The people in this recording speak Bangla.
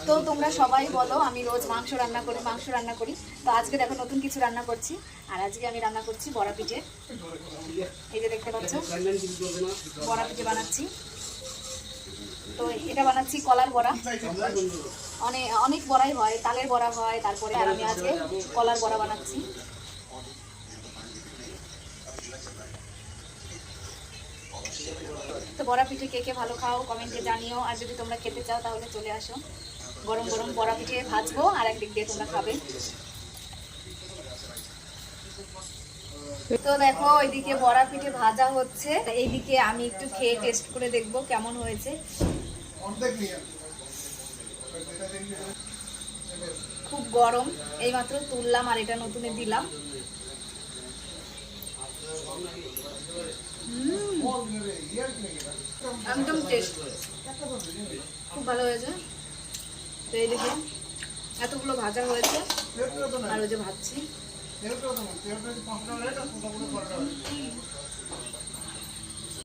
তো তোমরা সবাই বলো আমি রোজ মাংস রান্না করি। তো আজকে দেখো নতুন কিছু রান্না করছি। আর আজকে আমি রান্না করছি বড়া পিঠে। এই যে দেখতে পাচ্ছ বড়া পিঠে বানাচ্ছি। তো এটা বানাচ্ছি কলার বড়া। অনেক বড়াই হয়, তালের বড়া হয়, তারপরে আর আমি আজকে কলার বড়া বানাচ্ছি। তো বড়া পিঠে কে কে ভালো খাও কমেন্টে জানিও। আর যদি তোমরা খেতে চাও তাহলে চলে আসো। গরম গরম বড়া পিঠে ভাজবো আর একদিক দিয়ে তোমরা খাবে। তো দেখো ওইদিকে বড়া পিঠে ভাজা হচ্ছে, এইদিকে আমি একটু খেয়ে টেস্ট করে দেখবো কেমন হয়েছে। খুব গরম, এইমাত্র তুললাম আর এটা নতুনে দিলাম। একদম টেস্ট, খুব ভালো হয়েছে। তো এইদিকে এতগুলো ভাজা হয়েছে আর ওই যে ভাজছি।